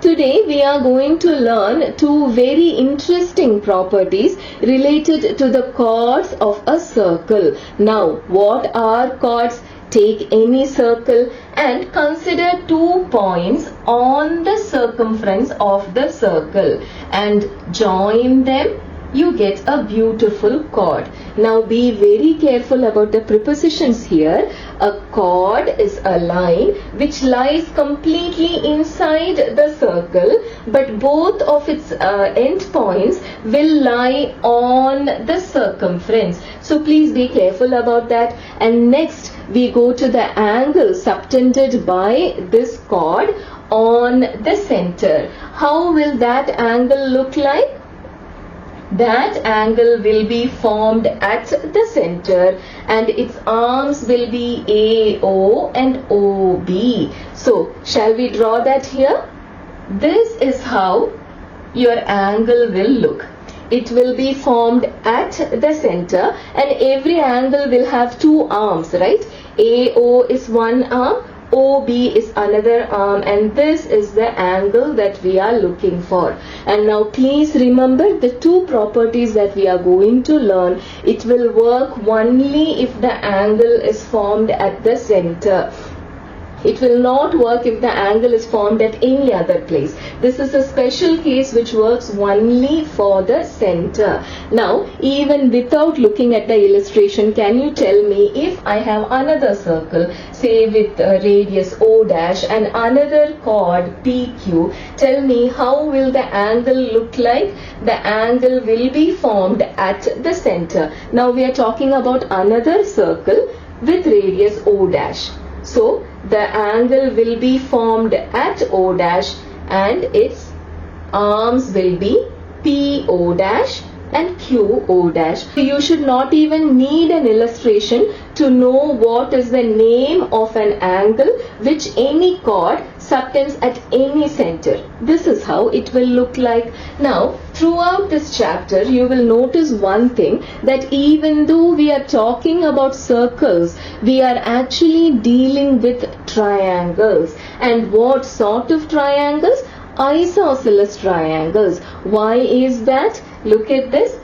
Today we are going to learn two very interesting properties related to the chords of a circle. Now, what are chords? Take any circle and consider 2 points on the circumference of the circle and join them. You get a beautiful chord. Now be very careful about the prepositions here. A chord is a line which lies completely inside the circle, but both of its end points will lie on the circumference. So please be careful about that. And next we go to the angle subtended by this chord on the center. How will that angle look like? That angle will be formed at the center and its arms will be AO and OB. So, shall we draw that here? This is how your angle will look. It will be formed at the center and every angle will have two arms, right? AO is one arm, OB is another arm, and this is the angle that we are looking for. And now please remember the two properties that we are going to learn. It will work only if the angle is formed at the center. It will not work if the angle is formed at any other place. This is a special case which works only for the center. Now, even without looking at the illustration, can you tell me if I have another circle, say with radius O dash and another chord PQ, tell me how will the angle look like? The angle will be formed at the center. Now we are talking about another circle with radius O dash. So, the angle will be formed at O dash and its arms will be PO dash and QO dash. You should not even need an illustration to know what is the name of an angle which any chord subtends at any center. This is how it will look like. Now, throughout this chapter, you will notice one thing, that even though we are talking about circles, we are actually dealing with triangles. And what sort of triangles? Isosceles triangles. Why is that? Look at this.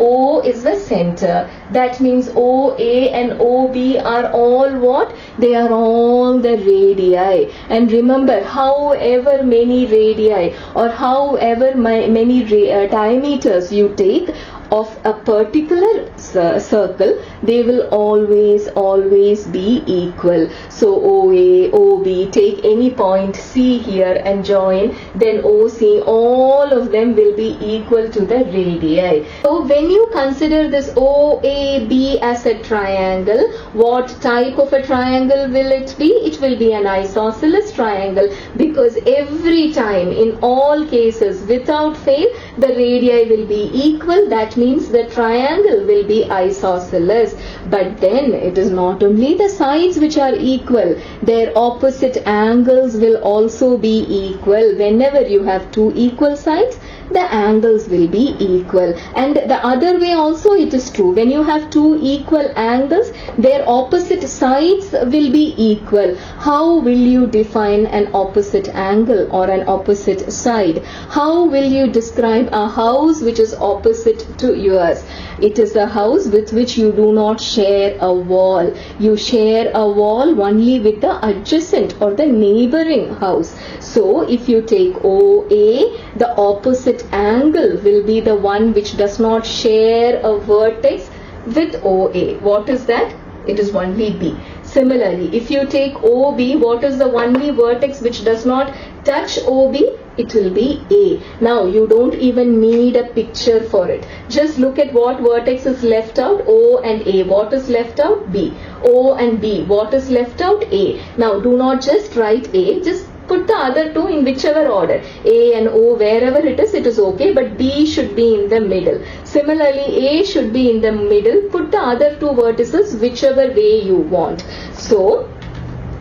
O is the center. That means OA and OB are all what? They are all the radii. And remember, however many radii or however many diameters you take of a particular circle, they will always be equal. So OA, OB, take any point C here and join, then OC, all of them will be equal to the radii. So when you consider this OAB as a triangle, what type of a triangle will it be? It will be an isosceles triangle, because every time, in all cases, without fail, the radii will be equal. That means the triangle will be isosceles. But then it is not only the sides which are equal, their opposite angles will also be equal. Whenever you have two equal sides, the angles will be equal. And the other way also it is true. When you have two equal angles, their opposite sides will be equal. How will you define an opposite angle or an opposite side? How will you describe a house which is opposite to yours? It is a house with which you do not share a wall. You share a wall only with the adjacent or the neighboring house. So if you take OA, the opposite angle will be the one which does not share a vertex with OA. What is that? It is only B. Similarly, if you take OB, what is the only vertex which does not touch OB? It will be A. Now, you don't even need a picture for it. Just look at what vertex is left out, O and A. What is left out? B. O and B. What is left out? A. Now, do not just write A. Just put the other two in whichever order. A and O, wherever it is okay, but B should be in the middle. Similarly, A should be in the middle. Put the other two vertices whichever way you want. So,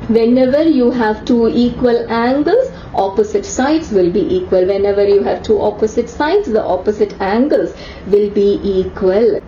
whenever you have two equal angles, opposite sides will be equal. Whenever you have two opposite sides, the opposite angles will be equal.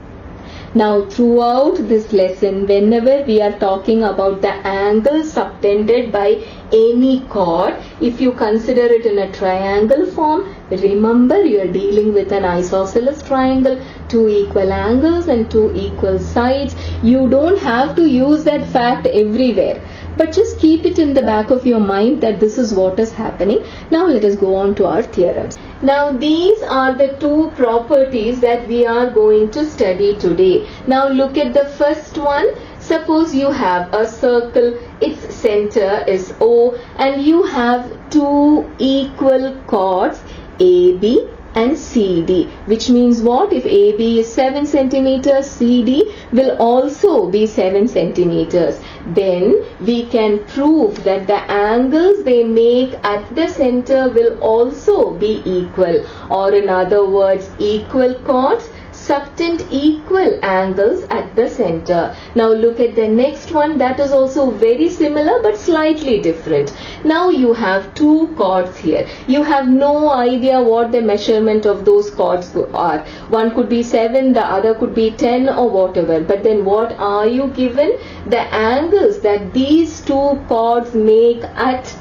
Now throughout this lesson, whenever we are talking about the angle subtended by any chord, if you consider it in a triangle form, remember you are dealing with an isosceles triangle, two equal angles and two equal sides. You don't have to use that fact everywhere, but just keep it in the back of your mind that this is what is happening. Now let us go on to our theorems. Now these are the two properties that we are going to study today. Now look at the first one. Suppose you have a circle, its center is O, and you have two equal chords AB and CD, which means what? If AB is 7 centimeters, CD will also be 7 centimeters. Then we can prove that the angles they make at the center will also be equal, or in other words, equal chords subtend equal angles at the center. Now look at the next one, that is also very similar but slightly different. Now you have two chords here. You have no idea what the measurement of those chords are. One could be 7, the other could be 10 or whatever. But then what are you given? The angles that these two chords make at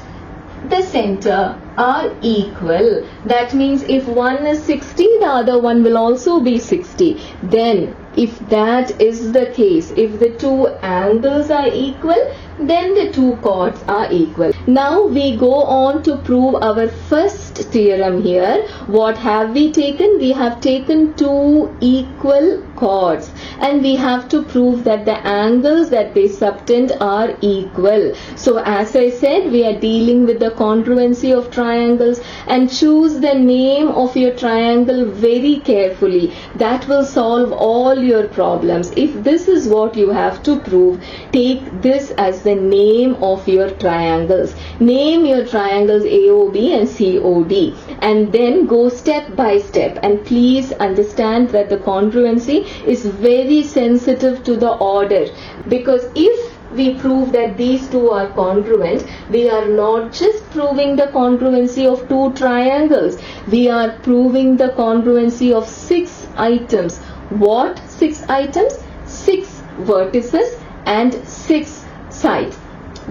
the center are equal. That means if one is 60, the other one will also be 60. Then if that is the case, if the two angles are equal, then the two chords are equal. Now we go on to prove our first theorem here. What have we taken? We have taken two equal chords and we have to prove that the angles that they subtend are equal. So as I said, we are dealing with the congruency of triangles, and choose the name of your triangle very carefully. That will solve all your problems. If this is what you have to prove, take this as the name of your triangles. Name your triangles AOB and COD, and then go step by step. And please understand that the congruency is very sensitive to the order, because if we prove that these two are congruent, we are not just proving the congruency of two triangles, we are proving the congruency of 6 items. What 6 items? 6 vertices and 6 sides.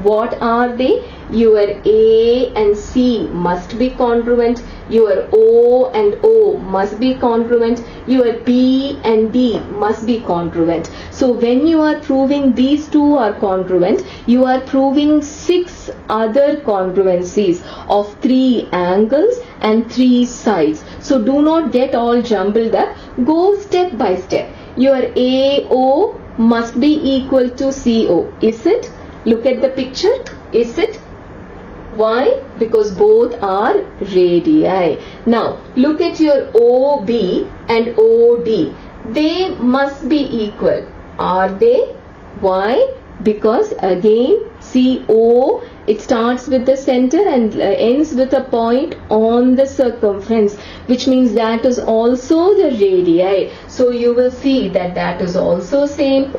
What are they? Your A and C must be congruent, your O and O must be congruent, your B and D must be congruent. So when you are proving these two are congruent, you are proving 6 other congruencies of 3 angles and 3 sides. So do not get all jumbled up. Go step by step. Your AO must be equal to CO. Is it? Look at the picture. Is it? Why? Because both are radii. Now look at your OB and OD. They must be equal. Are they? Why? Because again CO, it starts with the center and ends with a point on the circumference, which means that is also the radii. So you will see that that is also same.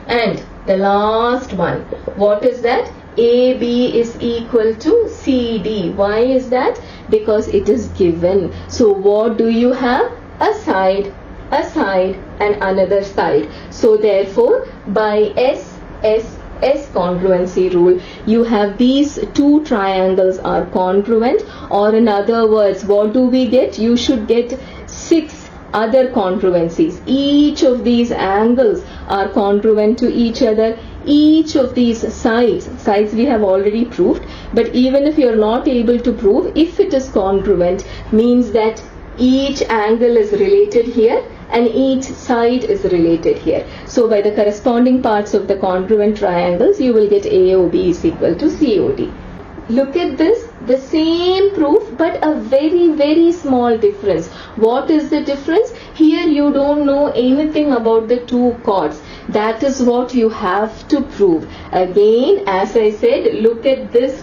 And the last one, what is that? AB is equal to CD. Why is that? Because it is given. So what do you have? A side, and another side. So therefore, by S congruency rule, you have these two triangles are congruent, or in other words, what do we get? You should get 6 other congruencies. Each of these angles are congruent to each other. Each of these sides we have already proved, but even if you are not able to prove, if it is congruent, means that each angle is related here and each side is related here. So by the corresponding parts of the congruent triangles, you will get AOB is equal to COD. Look at this, the same proof but a very small difference. What is the difference? Here you don't know anything about the two chords. That is what you have to prove. Again, as I said, look at this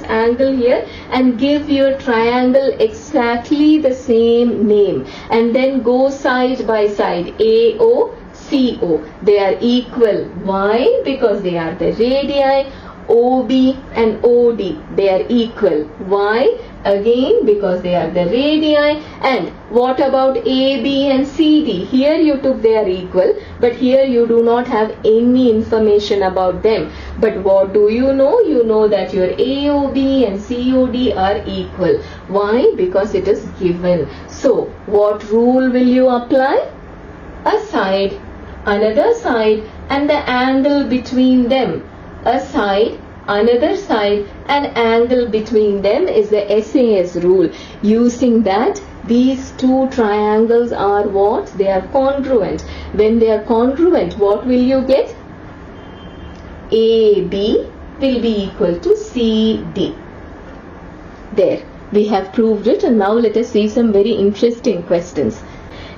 angle here and give your triangle exactly the same name, and then go side by side. AO, CO, they are equal. Why? Because they are the radii. OB and OD, they are equal. Why? again because they are the radii. And what about AB and CD? Here you took they are equal, but here you do not have any information about them. But what do you know? You know that your AOB and COD are equal. Why? Because it is given. So what rule will you apply? A side, another side, and the angle between them. A side, another side, and angle between them is the SAS rule. Using that, these two triangles are what? They are congruent. When they are congruent, what will you get? AB will be equal to CD. There, we have proved it, and now let us see some very interesting questions.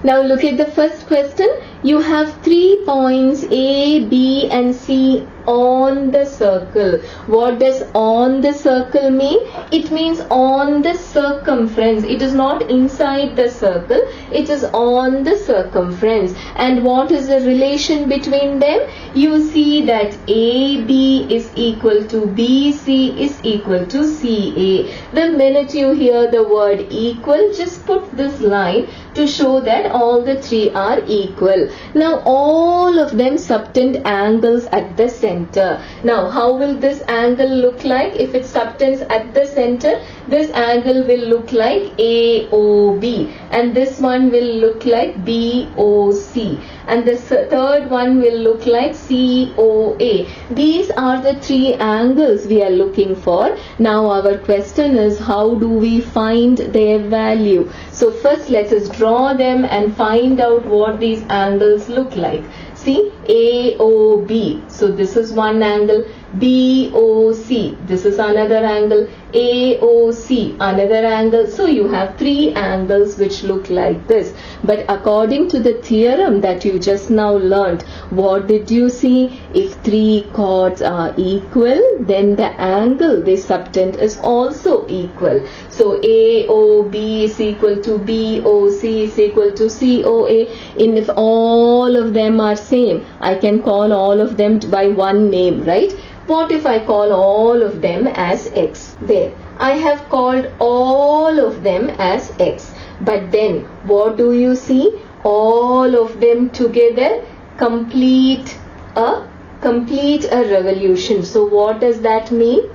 Now look at the first question. You have 3 points A, B and C on the circle. What does on the circle mean? It means on the circumference. It is not inside the circle. It is on the circumference. And what is the relation between them? You see that AB is equal to BC is equal to CA. The minute you hear the word equal, just put this line to show that all the three are equal. Now all of them subtend angles at the center. Now how will this angle look like? If it subtends at the center, this angle will look like AOB, and this one will look like BOC, and the third one will look like COA. These are the three angles we are looking for. Now our question is, how do we find their value? So first let us draw them and find out what these angles look like. See, AOB, so this is one angle. BOC, this is another angle. AOC, another angle. So you have three angles which look like this. But according to the theorem that you just now learned, what did you see? If three chords are equal, then the angle they subtend is also equal. So AOB is equal to BOC is equal to COA. And if all of them are same, I can call all of them by one name, right? What if I call all of them as X? There, I have called all of them as X. But then, what do you see? All of them together complete a revolution. So what does that mean?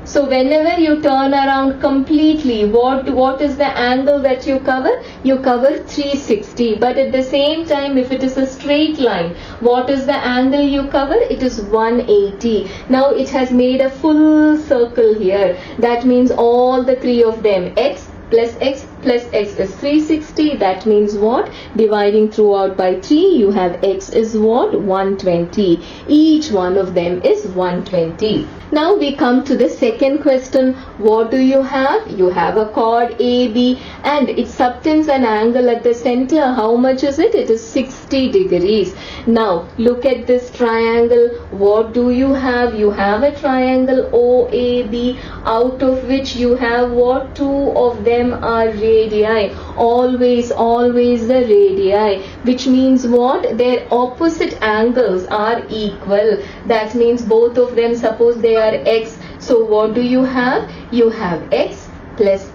So whenever you turn around completely, what is the angle that you cover? You cover 360. But at the same time, if it is a straight line, what is the angle you cover? It is 180. Now it has made a full circle here. That means all the three of them, X plus X plus X is 360. That means what? Dividing throughout by 3, you have X is what? 120. Each one of them is 120. Now we come to the second question. What do you have? You have a chord AB and it subtends an angle at the center. How much is it? It is 60 degrees. Now look at this triangle. What do you have? You have a triangle OAB, out of which you have what? Two of them are radii. Always the radii, which means what? Their opposite angles are equal. That means both of them, suppose they are X. So what do you have? You have X plus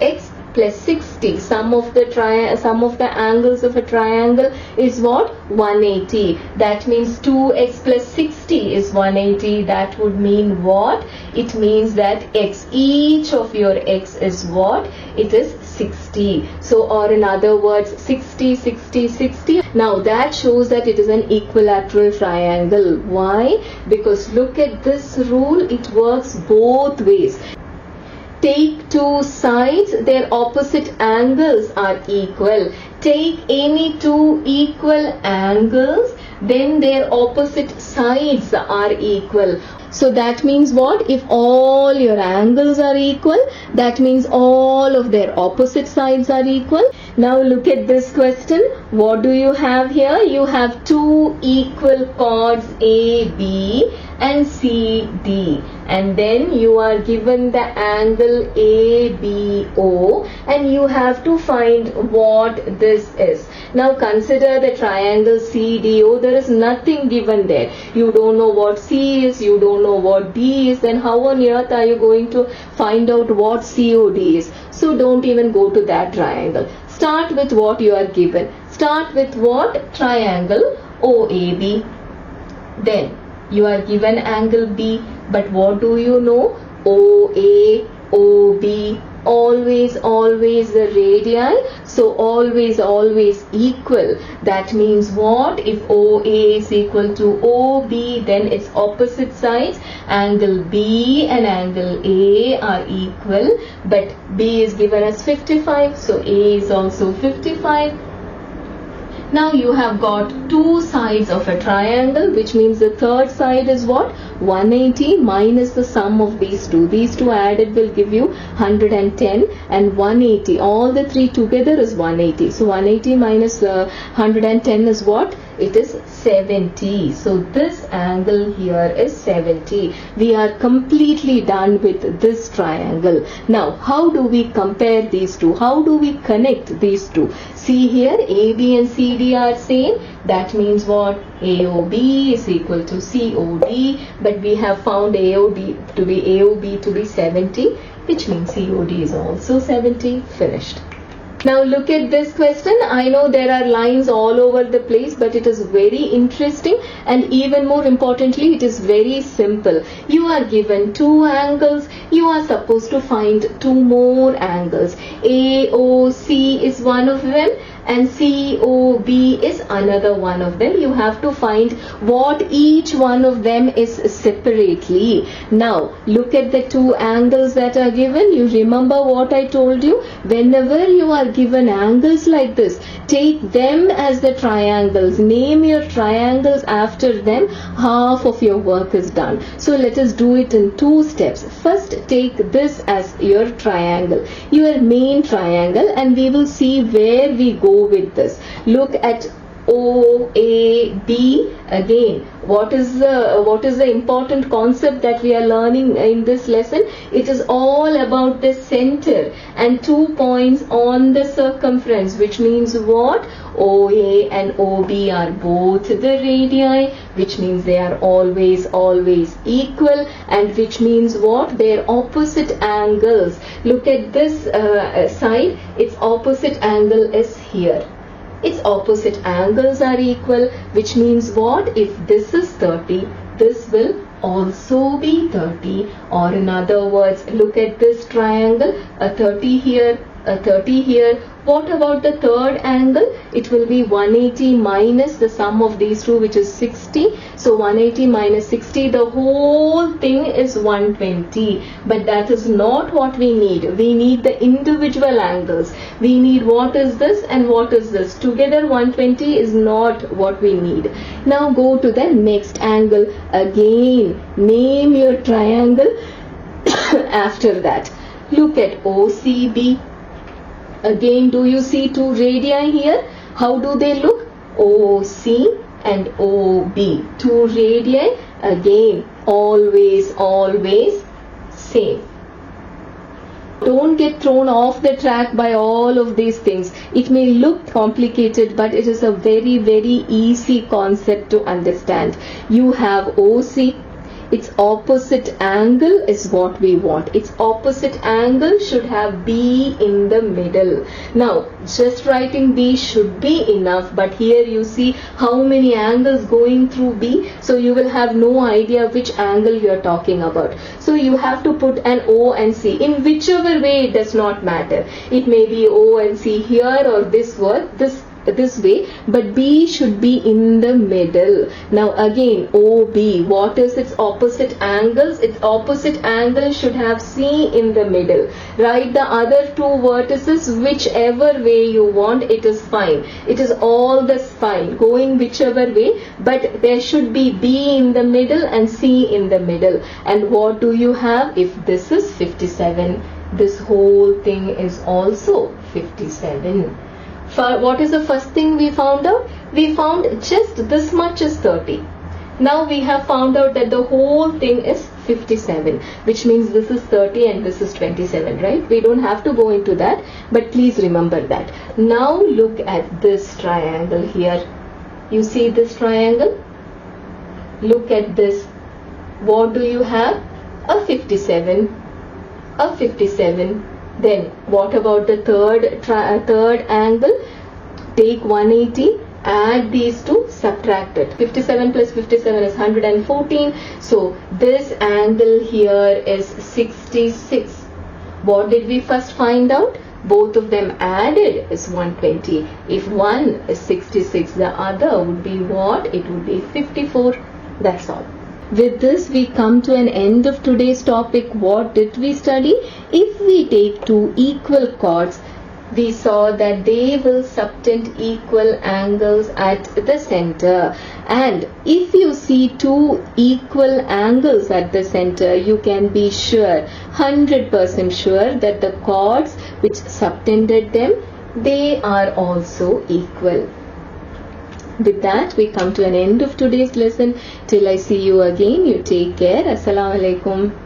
60. Sum of the angles of a triangle is what? 180. That means 2x plus 60 is 180. That would mean what? It means that x, each of your x is what? It is 60. So, or in other words, 60, 60, 60. Now that shows that it is an equilateral triangle. Why? Because look at this rule. It works both ways. Take two sides, their opposite angles are equal. Take any two equal angles, then their opposite sides are equal. So that means what? If all your angles are equal, that means all of their opposite sides are equal. Now look at this question. What do you have here? You have two equal chords AB and CD, and then you are given the angle ABO, and you have to find what this is. Now consider the triangle CDO. There is nothing given there. You don't know what C is, you don't know what D is, then how on earth are you going to find out what COD is? So don't even go to that triangle. Start with what you are given. Start with what? Triangle OAB. Then you are given angle B, but what do you know? OA, OB, always the radii, so always equal. That means what? If OA is equal to OB, then its opposite sides, angle B and angle A are equal, but B is given as 55, so A is also 55. Now you have got two sides of a triangle, which means the third side is what? 180 minus the sum of these two. These two added will give you 110 and 180. All the three together is 180. So 180 minus 110 is what? It is 70. So this angle here is 70. We are completely done with this triangle. Now how do we compare these two? How do we connect these two? See here, AB and CD are same. That means what? AOB is equal to COD, but we have found AOB to be 70, which means COD is also 70. Finished. Now look at this question. I know there are lines all over the place, but it is very interesting, and even more importantly, it is very simple. You are given two angles. You are supposed to find two more angles. AOC is one of them and COB is another one of them. You have to find what each one of them is separately. Now look at the two angles that are given. You remember what I told you? Whenever you are given angles like this, take them as the triangles. Name your triangles after them. Half of your work is done. So let us do it in two steps. First, take this as your triangle, your main triangle, and we will see where we go with this. Look at OAB again. What is the important concept that we are learning in this lesson? It is all about the center and 2 points on the circumference, which means what? OA and OB are both the radii, which means they are always equal, and which means what? Their opposite angles. Look at this side, its opposite angle is here. Its opposite angles are equal, which means what? If this is 30, this will also be 30. Or in other words, look at this triangle, a 30 here, a 30 here. What about the third angle? It will be 180 minus the sum of these two, which is 60. So 180 minus 60, the whole thing is 120. But that is not what we need. We need the individual angles. We need what is this and what is this. Together 120 is not what we need. Now go to the next angle. Again, name your triangle after that. Look at OCB. Again, do you see two radii here? How do they look? OC and OB. Two radii. Again, always same. Don't get thrown off the track by all of these things. It may look complicated, but it is a very easy concept to understand. You have OC. Its opposite angle is what we want. Its opposite angle should have B in the middle. Now, just writing B should be enough, but here you see how many angles going through B, so you will have no idea which angle you are talking about. So you have to put an O and C. In whichever way, it does not matter. It may be O and C here or this way, but B should be in the middle. Now again, OB, what is its opposite angles? Its opposite angle should have C in the middle. Write the other two vertices whichever way you want, it is fine. It is all this fine, going whichever way, but there should be B in the middle and C in the middle. And what do you have? If this is 57, this whole thing is also 57. What is the first thing we found out? We found just this much is 30. Now we have found out that the whole thing is 57, which means this is 30 and this is 27, right? We don't have to go into that, but please remember that. Now look at this triangle here. You see this triangle? Look at this. What do you have? A 57. A 57. Then what about the third angle? Take 180. Add these two, subtract it. 57 plus 57 is 114. So this angle here is 66. What did we first find out? Both of them added is 120. If one is 66, the other would be what? It would be 54. That's all. With this, we come to an end of today's topic. What did we study? If we take two equal chords, we saw that they will subtend equal angles at the center, and if you see two equal angles at the center, you can be sure, 100% sure, that the chords which subtended them, they are also equal. With that, we come to an end of today's lesson. Till I see you again, you take care. Assalamu alaikum.